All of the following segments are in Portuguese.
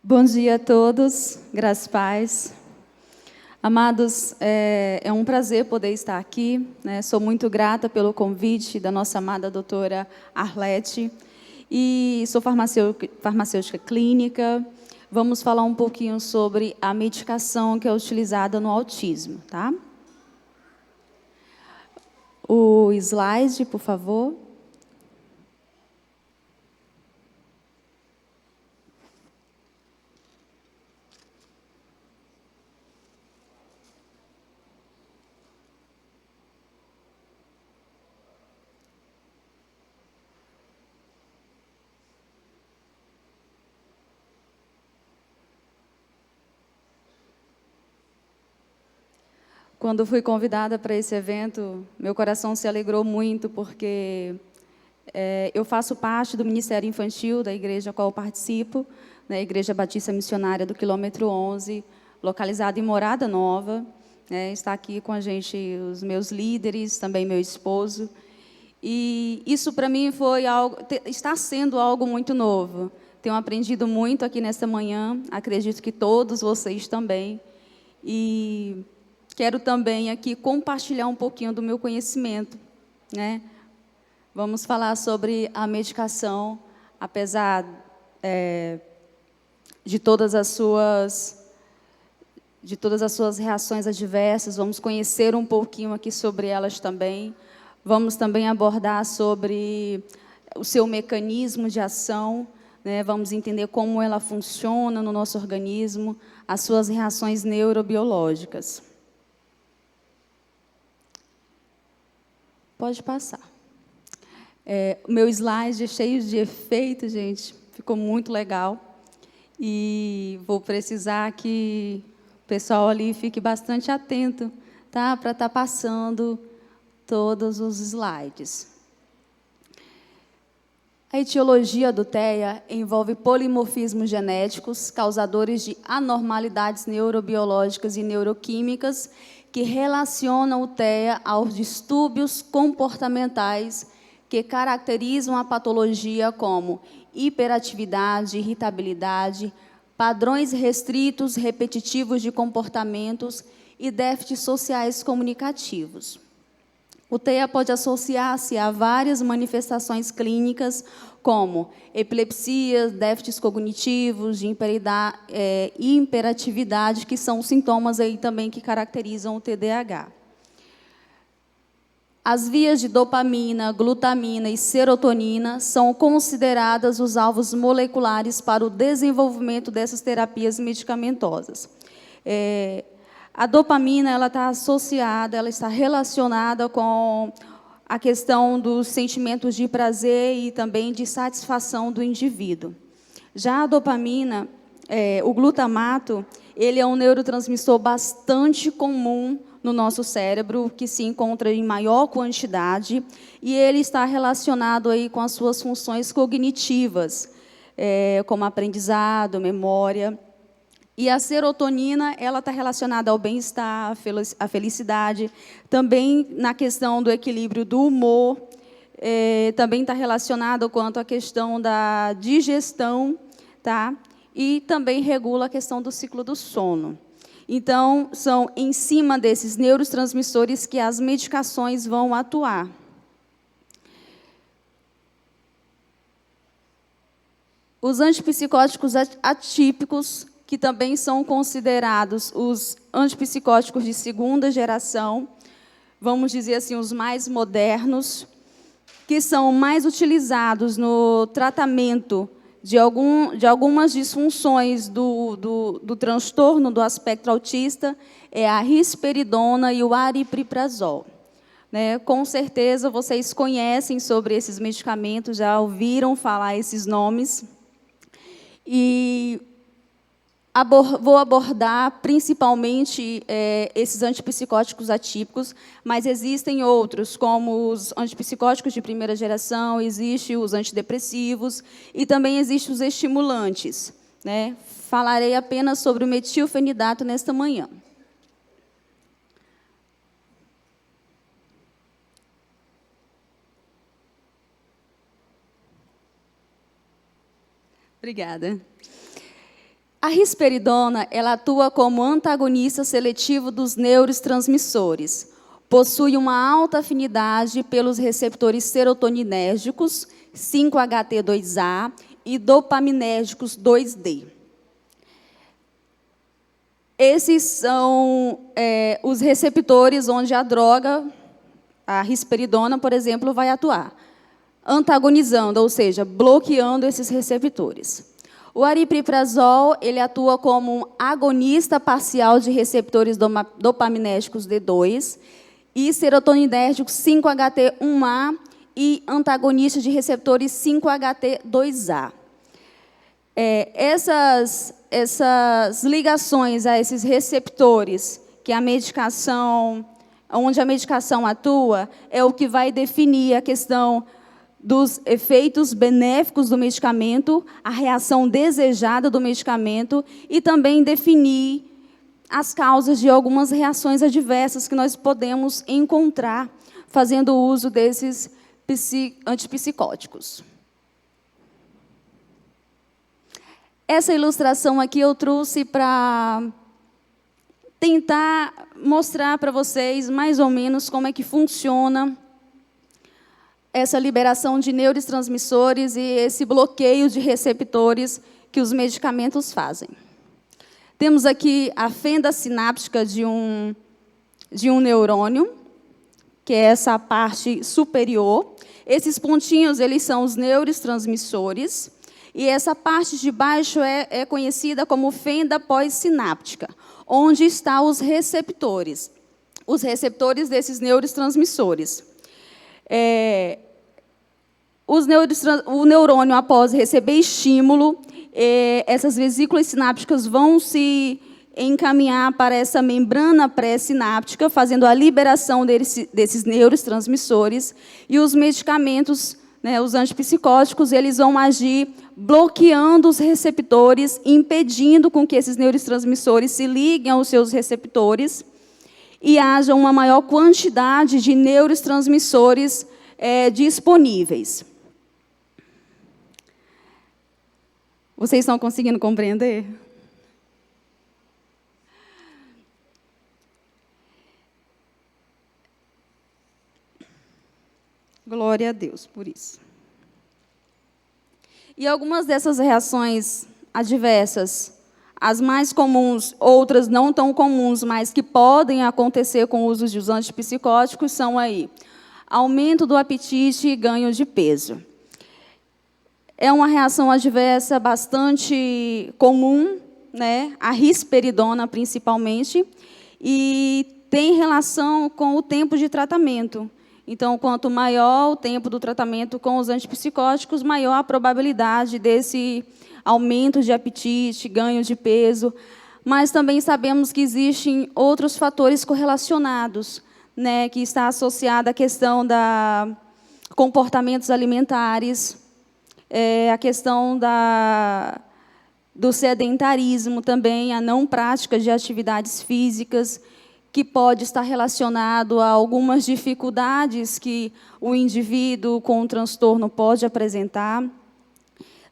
Bom dia a todos, graças e paz. Amados, é um prazer poder estar aqui, né? Sou muito grata pelo convite da nossa amada doutora Arlete. E sou farmacêutica clínica. Vamos falar um pouquinho sobre a medicação que é utilizada no autismo, tá? O slide, por favor. Quando fui convidada para esse evento, meu coração se alegrou muito, porque eu faço parte do Ministério Infantil da igreja a qual eu participo, né, Igreja Batista Missionária do Quilômetro 11, localizada em Morada Nova. Está aqui com a gente os meus líderes, também meu esposo. E isso, para mim, está sendo algo muito novo. Tenho aprendido muito aqui nesta manhã, acredito que todos vocês também. E quero também aqui compartilhar um pouquinho do meu conhecimento, né? Vamos falar sobre a medicação, apesar de todas as suas reações adversas. Vamos conhecer um pouquinho aqui sobre elas também. Vamos também abordar sobre o seu mecanismo de ação, né? Vamos entender como ela funciona no nosso organismo, as suas reações neurobiológicas. Pode passar. O meu slide é cheio de efeitos, gente. Ficou muito legal. E vou precisar que o pessoal ali fique bastante atento, tá? Para estar passando todos os slides. A etiologia do TEA envolve polimorfismos genéticos, causadores de anormalidades neurobiológicas e neuroquímicas, que relacionam o TEA aos distúrbios comportamentais que caracterizam a patologia como hiperatividade, irritabilidade, padrões restritos repetitivos de comportamentos e déficits sociais comunicativos. O TEA pode associar-se a várias manifestações clínicas, como epilepsia, déficits cognitivos, de hiperatividade, que são sintomas aí também que caracterizam o TDAH. As vias de dopamina, glutamina e serotonina são consideradas os alvos moleculares para o desenvolvimento dessas terapias medicamentosas. A dopamina ela está associada, ela está relacionada com a questão dos sentimentos de prazer e também de satisfação do indivíduo. Já a dopamina, o glutamato, ele é um neurotransmissor bastante comum no nosso cérebro, que se encontra em maior quantidade, e ele está relacionado aí com as suas funções cognitivas, como aprendizado, memória. E a serotonina, ela está relacionada ao bem-estar, à felicidade, também na questão do equilíbrio do humor, também está relacionado quanto à questão da digestão, tá? E também regula a questão do ciclo do sono. Então, são em cima desses neurotransmissores que as medicações vão atuar. Os antipsicóticos atípicos, que também são considerados os antipsicóticos de segunda geração, vamos dizer assim, os mais modernos, que são mais utilizados no tratamento de algumas disfunções do transtorno do aspecto autista, é a risperidona e o aripiprazol. Né? Com certeza, vocês conhecem sobre esses medicamentos, já ouviram falar esses nomes. E vou abordar principalmente esses antipsicóticos atípicos, mas existem outros, como os antipsicóticos de primeira geração, existem os antidepressivos e também existem os estimulantes. Né? Falarei apenas sobre o metilfenidato nesta manhã. Obrigada. A risperidona, ela atua como antagonista seletivo dos neurotransmissores. Possui uma alta afinidade pelos receptores serotoninérgicos 5-HT2A e dopaminérgicos 2D. Esses são os receptores onde a droga, a risperidona, por exemplo, vai atuar, antagonizando, ou seja, bloqueando esses receptores. O aripiprazol, ele atua como um agonista parcial de receptores dopaminérgicos D2 e serotoninérgicos 5-HT1A e antagonista de receptores 5-HT2A. Essas ligações a esses receptores que onde a medicação atua, é o que vai definir a questão dos efeitos benéficos do medicamento, a reação desejada do medicamento e também definir as causas de algumas reações adversas que nós podemos encontrar fazendo uso desses antipsicóticos. Essa ilustração aqui eu trouxe para tentar mostrar para vocês mais ou menos como é que funciona essa liberação de neurotransmissores e esse bloqueio de receptores que os medicamentos fazem. Temos aqui a fenda sináptica de um neurônio, que é essa parte superior. Esses pontinhos, eles são os neurotransmissores, e essa parte de baixo é conhecida como fenda pós-sináptica, onde estão os receptores desses neurotransmissores. O neurônio, após receber estímulo, essas vesículas sinápticas vão se encaminhar para essa membrana pré-sináptica, fazendo a liberação desses neurotransmissores, e os medicamentos, os antipsicóticos, eles vão agir bloqueando os receptores, impedindo com que esses neurotransmissores se liguem aos seus receptores e haja uma maior quantidade de neurotransmissores disponíveis. Vocês estão conseguindo compreender? Glória a Deus por isso. E algumas dessas reações adversas, as mais comuns, outras não tão comuns, mas que podem acontecer com o uso dos antipsicóticos, são aí: aumento do apetite e ganho de peso. É uma reação adversa bastante comum, a risperidona principalmente, e tem relação com o tempo de tratamento. Então, quanto maior o tempo do tratamento com os antipsicóticos, maior a probabilidade desse aumento de apetite, ganho de peso. Mas também sabemos que existem outros fatores correlacionados, que está associado à questão da comportamentos alimentares, a questão do sedentarismo também, a não prática de atividades físicas, que pode estar relacionado a algumas dificuldades que o indivíduo com o transtorno pode apresentar.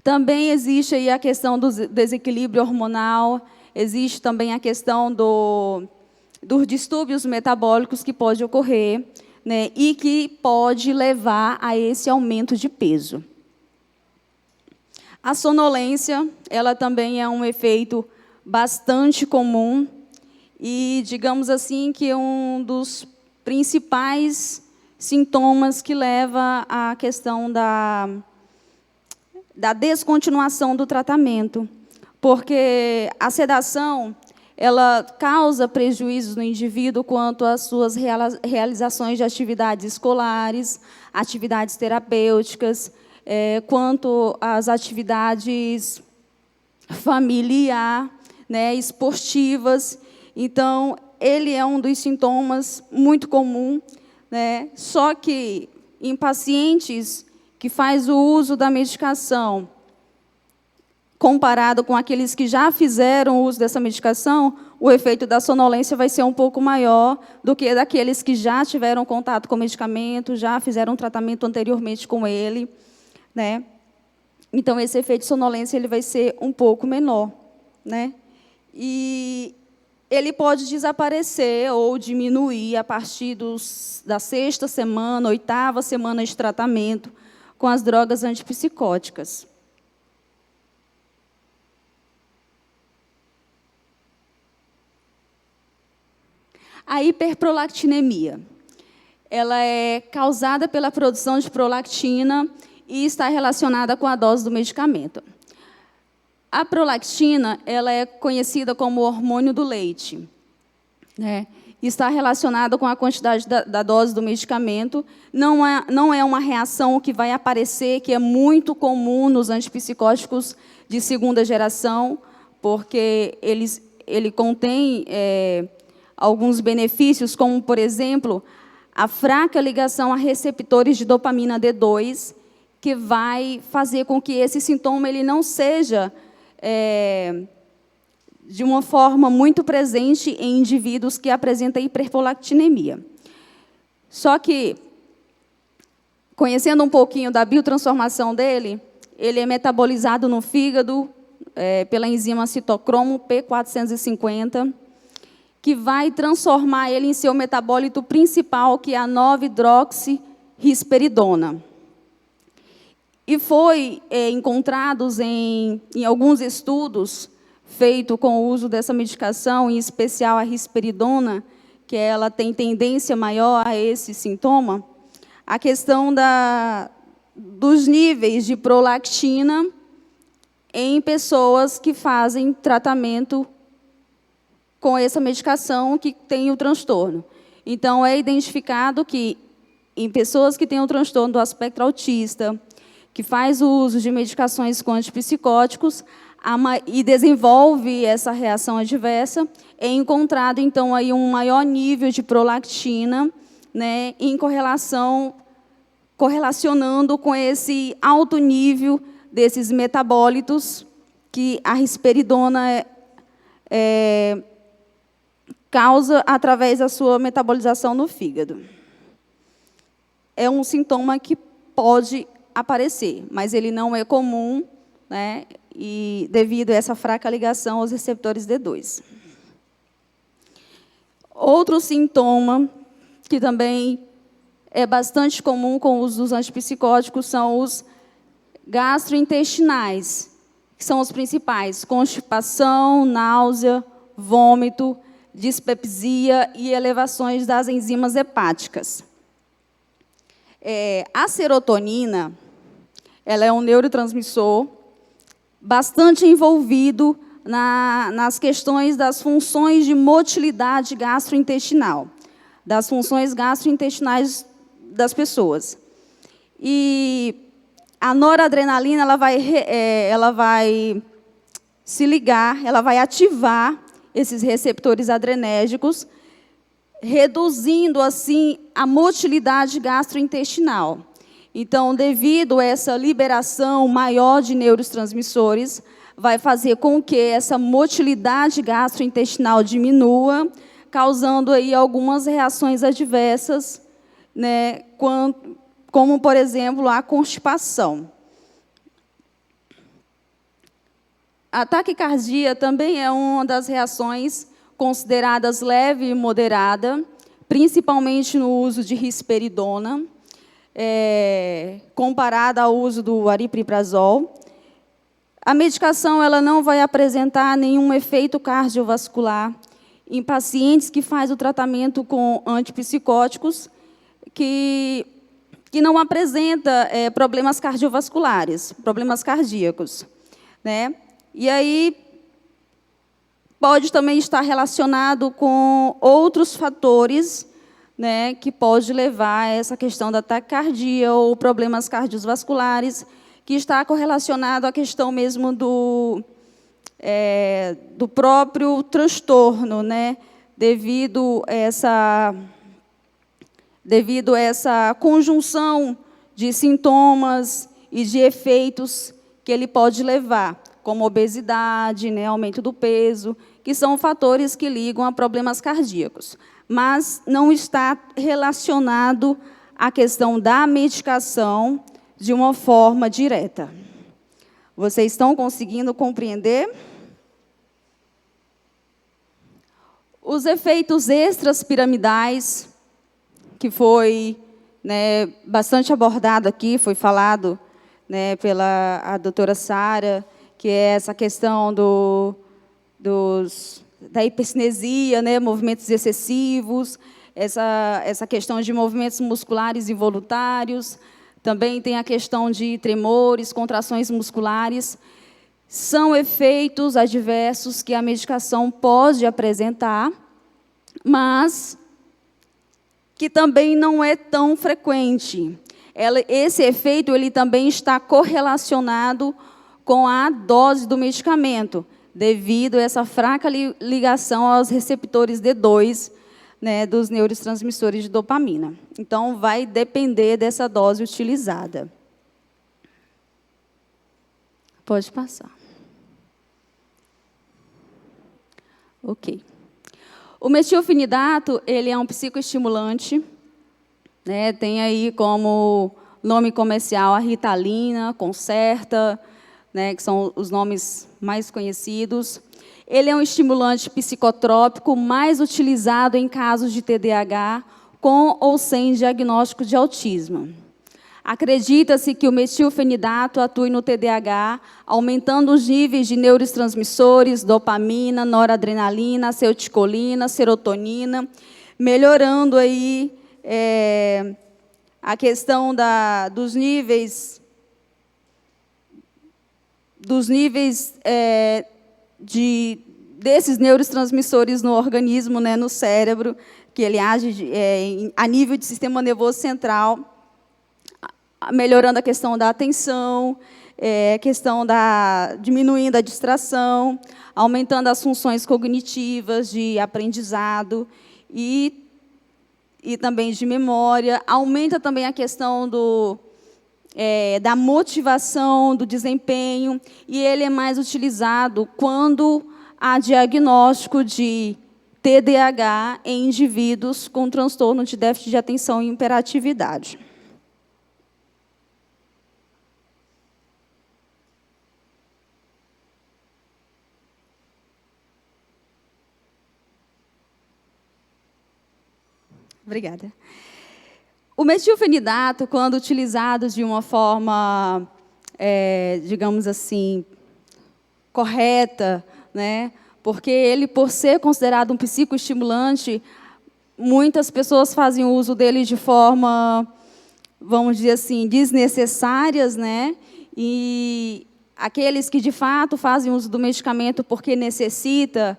Também existe aí a questão do desequilíbrio hormonal, existe também a questão dos distúrbios metabólicos que pode ocorrer, e que pode levar a esse aumento de peso. A sonolência, ela também é um efeito bastante comum, e, digamos assim, que é um dos principais sintomas que leva à questão da descontinuação do tratamento, porque a sedação, ela causa prejuízos no indivíduo quanto às suas realizações de atividades escolares, atividades terapêuticas, quanto às atividades familiar, esportivas. Então, ele é um dos sintomas muito comum, só que em pacientes que faz o uso da medicação, comparado com aqueles que já fizeram o uso dessa medicação, o efeito da sonolência vai ser um pouco maior do que daqueles que já tiveram contato com o medicamento, já fizeram um tratamento anteriormente com ele. Então, esse efeito de sonolência ele vai ser um pouco menor. né? E ele pode desaparecer ou diminuir a partir da 6ª semana, 8ª semana de tratamento com as drogas antipsicóticas. A hiperprolactinemia. Ela é causada pela produção de prolactina e está relacionada com a dose do medicamento. A prolactina, ela é conhecida como hormônio do leite, né? Está relacionada com a quantidade da dose do medicamento. Não é uma reação que vai aparecer, que é muito comum nos antipsicóticos de 2ª geração, porque ele contém alguns benefícios, como, por exemplo, a fraca ligação a receptores de dopamina D2, que vai fazer com que esse sintoma ele não seja de uma forma muito presente em indivíduos que apresentam hiperprolactinemia. Só que, conhecendo um pouquinho da biotransformação dele, ele é metabolizado no fígado pela enzima citocromo P450, que vai transformar ele em seu metabólito principal, que é a 9-hidroxirrisperidona. E foi encontrados em alguns estudos feitos com o uso dessa medicação, em especial a risperidona, que ela tem tendência maior a esse sintoma, a questão dos níveis de prolactina em pessoas que fazem tratamento com essa medicação que tem o transtorno. Então, é identificado que em pessoas que têm o transtorno do espectro autista, que faz o uso de medicações com antipsicóticos e desenvolve essa reação adversa, é encontrado, então, aí um maior nível de prolactina, né, em correlacionando com esse alto nível desses metabólitos que a risperidona causa através da sua metabolização no fígado. É um sintoma que pode aparecer, mas ele não é comum, né, e devido a essa fraca ligação aos receptores D2. Outro sintoma que também é bastante comum com o uso dos antipsicóticos são os gastrointestinais, que são os principais: constipação, náusea, vômito, dispepsia e elevações das enzimas hepáticas. A serotonina, ela é um neurotransmissor bastante envolvido nas questões das funções de motilidade gastrointestinal, das funções gastrointestinais das pessoas. E a noradrenalina ela vai se ligar, ela vai ativar esses receptores adrenérgicos, reduzindo, assim, a motilidade gastrointestinal. Então, devido a essa liberação maior de neurotransmissores, vai fazer com que essa motilidade gastrointestinal diminua, causando aí algumas reações adversas, né, como, por exemplo, a constipação. A taquicardia também é uma das reações consideradas leve e moderada, principalmente no uso de risperidona, comparada ao uso do aripiprazol. A medicação ela não vai apresentar nenhum efeito cardiovascular em pacientes que fazem o tratamento com antipsicóticos, que não apresenta problemas cardiovasculares, problemas cardíacos, né? E aí pode também estar relacionado com outros fatores, né, que pode levar a essa questão da taquicardia ou problemas cardiovasculares, que está correlacionado à questão mesmo do próprio transtorno, né, devido a essa conjunção de sintomas e de efeitos que ele pode levar, como obesidade, né, aumento do peso, que são fatores que ligam a problemas cardíacos. Mas não está relacionado à questão da medicação de uma forma direta. Vocês estão conseguindo compreender? Os efeitos extras piramidais, que foi, né, bastante abordado aqui, foi falado, né, pela a doutora Sara, que é essa questão da hipercinesia, né, movimentos excessivos, essa questão de movimentos musculares involuntários, também tem a questão de tremores, contrações musculares. São efeitos adversos que a medicação pode apresentar, mas que também não é tão frequente. Esse efeito ele também está correlacionado com a dose do medicamento, devido a essa fraca ligação aos receptores D2, né, dos neurotransmissores de dopamina. Então, vai depender dessa dose utilizada. Pode passar. Ok. O metilfenidato, ele é um psicoestimulante, né, tem aí como nome comercial a Ritalina, Concerta, né, que são os nomes mais conhecidos. Ele é um estimulante psicotrópico mais utilizado em casos de TDAH, com ou sem diagnóstico de autismo. Acredita-se que o metilfenidato atue no TDAH, aumentando os níveis de neurotransmissores, dopamina, noradrenalina, acetilcolina, serotonina, melhorando aí a questão dos níveis desses neurotransmissores no organismo, né, no cérebro, que ele age a nível de sistema nervoso central, melhorando a questão da atenção, diminuindo a distração, aumentando as funções cognitivas de aprendizado e também de memória, aumenta também a questão da motivação, do desempenho, e ele é mais utilizado quando há diagnóstico de TDAH em indivíduos com transtorno de déficit de atenção e hiperatividade. Obrigada. O metilfenidato, quando utilizado de uma forma, digamos assim, correta, né? Porque ele, por ser considerado um psicoestimulante, muitas pessoas fazem uso dele de forma, vamos dizer assim, desnecessárias, né? E aqueles que, de fato, fazem uso do medicamento porque necessita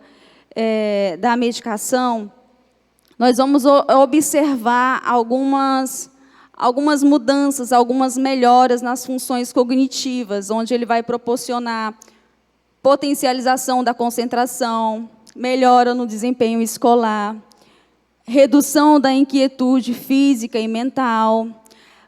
da medicação, nós vamos observar algumas mudanças, algumas melhoras nas funções cognitivas, onde ele vai proporcionar potencialização da concentração, melhora no desempenho escolar, redução da inquietude física e mental,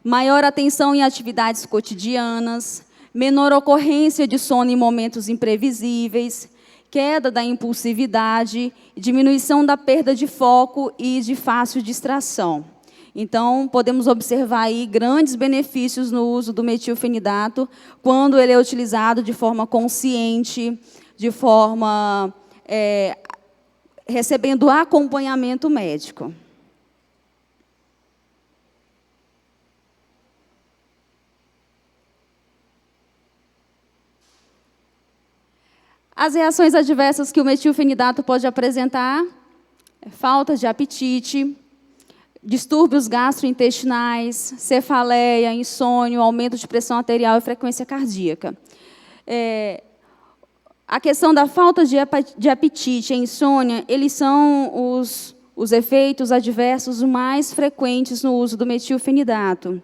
maior atenção em atividades cotidianas, menor ocorrência de sono em momentos imprevisíveis, queda da impulsividade, diminuição da perda de foco e de fácil distração. Então, podemos observar aí grandes benefícios no uso do metilfenidato, quando ele é utilizado de forma consciente, de forma recebendo acompanhamento médico. As reações adversas que o metilfenidato pode apresentar: falta de apetite, distúrbios gastrointestinais, cefaleia, insônia, aumento de pressão arterial e frequência cardíaca. A questão da falta de apetite e insônia, eles são os efeitos adversos mais frequentes no uso do metilfenidato.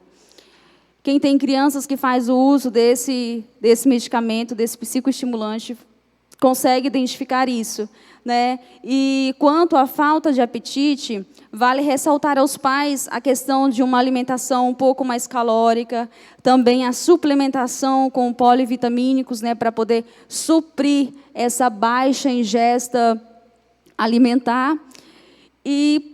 Quem tem crianças que faz o uso desse medicamento, desse psicoestimulante, consegue identificar isso, né? E quanto à falta de apetite, vale ressaltar aos pais a questão de uma alimentação um pouco mais calórica, também a suplementação com polivitamínicos, né, para poder suprir essa baixa ingesta alimentar, e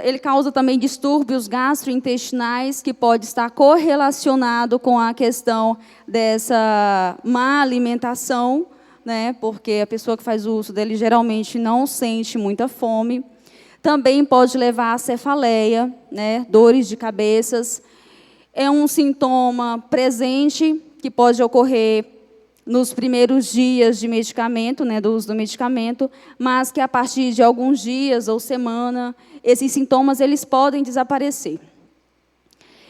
ele causa também distúrbios gastrointestinais, que pode estar correlacionado com a questão dessa má alimentação, né, porque a pessoa que faz uso dele geralmente não sente muita fome. Também pode levar a cefaleia, né, dores de cabeças. É um sintoma presente que pode ocorrer nos primeiros dias de medicamento, né, do uso do medicamento, mas que a partir de alguns dias ou semana, esses sintomas eles podem desaparecer.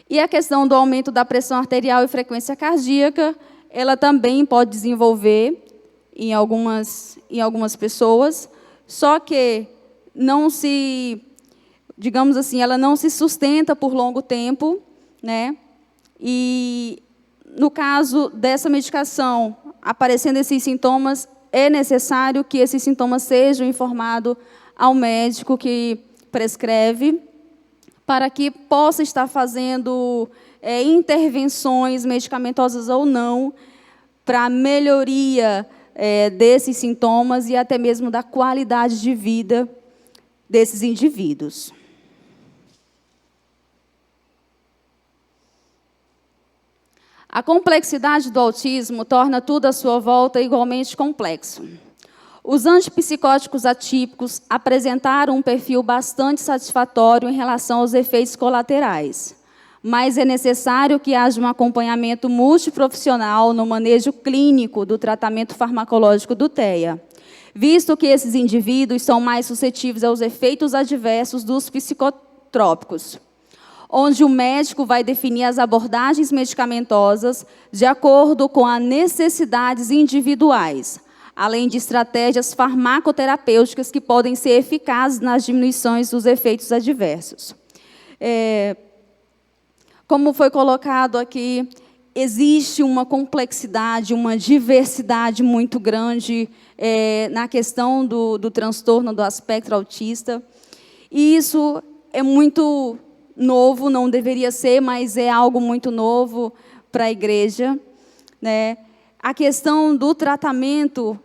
E a questão do aumento da pressão arterial e frequência cardíaca, ela também pode desenvolver em algumas pessoas, só que não se, digamos assim, ela não se sustenta por longo tempo, né? E no caso dessa medicação, aparecendo esses sintomas, é necessário que esses sintomas sejam informados ao médico que prescreve, para que possa estar fazendo intervenções medicamentosas ou não, para a melhoria desses sintomas e até mesmo da qualidade de vida desses indivíduos. A complexidade do autismo torna tudo à sua volta igualmente complexo. Os antipsicóticos atípicos apresentaram um perfil bastante satisfatório em relação aos efeitos colaterais, mas é necessário que haja um acompanhamento multiprofissional no manejo clínico do tratamento farmacológico do TEA, visto que esses indivíduos são mais suscetíveis aos efeitos adversos dos psicotrópicos, onde o médico vai definir as abordagens medicamentosas de acordo com as necessidades individuais, além de estratégias farmacoterapêuticas que podem ser eficazes nas diminuições dos efeitos adversos. Como foi colocado aqui, existe uma complexidade, uma diversidade muito grande na questão do transtorno do espectro autista. E isso é muito novo, não deveria ser, mas é algo muito novo para a igreja, né? A questão do tratamento,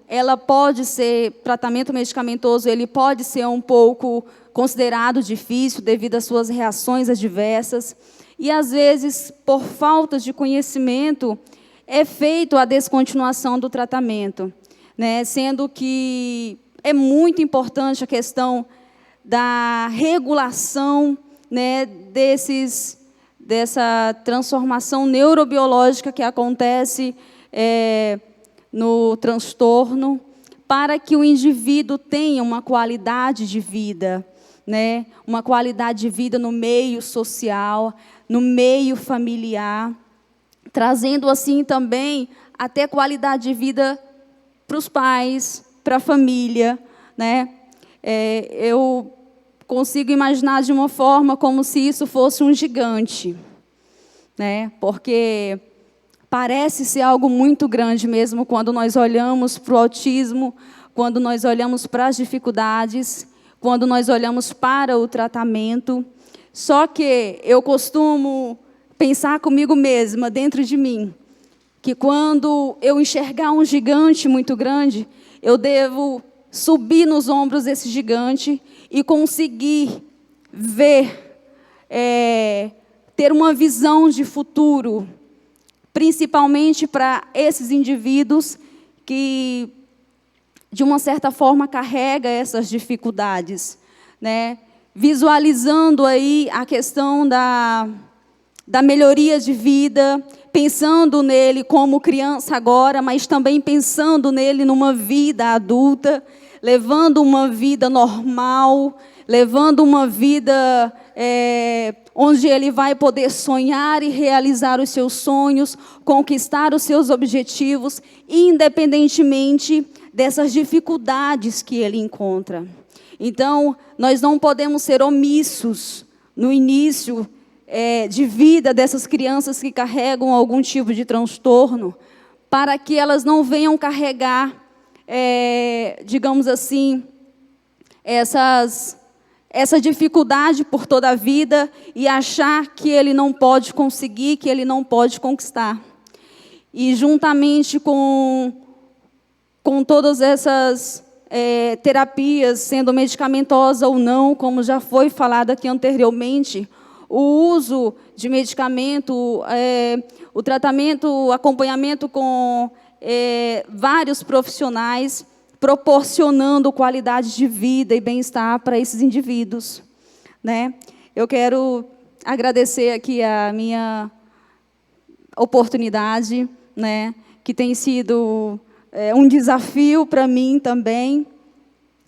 tratamento medicamentoso, ele pode ser um pouco considerado difícil devido às suas reações adversas. E, às vezes, por falta de conhecimento, é feito a descontinuação do tratamento, né? Sendo que é muito importante a questão da regulação, né, dessa transformação neurobiológica que acontece no transtorno, para que o indivíduo tenha uma qualidade de vida, né? Uma qualidade de vida no meio social, no meio familiar, trazendo assim também até qualidade de vida para os pais, para a família, né? Eu consigo imaginar de uma forma como se isso fosse um gigante, né? Porque parece ser algo muito grande mesmo quando nós olhamos para o autismo, quando nós olhamos para as dificuldades, quando nós olhamos para o tratamento. Só que eu costumo pensar comigo mesma, dentro de mim, que quando eu enxergar um gigante muito grande, eu devo subir nos ombros desse gigante e conseguir ver, ter uma visão de futuro, principalmente para esses indivíduos que, de uma certa forma, carregam essas dificuldades, né? Visualizando aí a questão da melhoria de vida, pensando nele como criança agora, mas também pensando nele numa vida adulta, levando uma vida normal, levando uma vida onde ele vai poder sonhar e realizar os seus sonhos, conquistar os seus objetivos, independentemente dessas dificuldades que ele encontra. Então, nós não podemos ser omissos no início de vida dessas crianças que carregam algum tipo de transtorno, para que elas não venham carregar, digamos assim, essa dificuldade por toda a vida e achar que ele não pode conseguir, que ele não pode conquistar. E juntamente com todas essas terapias, sendo medicamentosa ou não, como já foi falado aqui anteriormente, o uso de medicamento, o tratamento, o acompanhamento com vários profissionais proporcionando qualidade de vida e bem-estar para esses indivíduos, né? Eu quero agradecer aqui a minha oportunidade, né, que tem sido um desafio para mim também,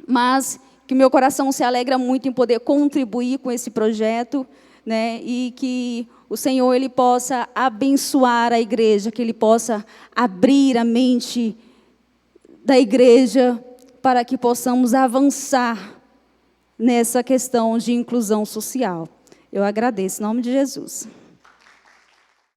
mas que meu coração se alegra muito em poder contribuir com esse projeto, né, e que o Senhor ele possa abençoar a igreja, que Ele possa abrir a mente da igreja para que possamos avançar nessa questão de inclusão social. Eu agradeço, em nome de Jesus.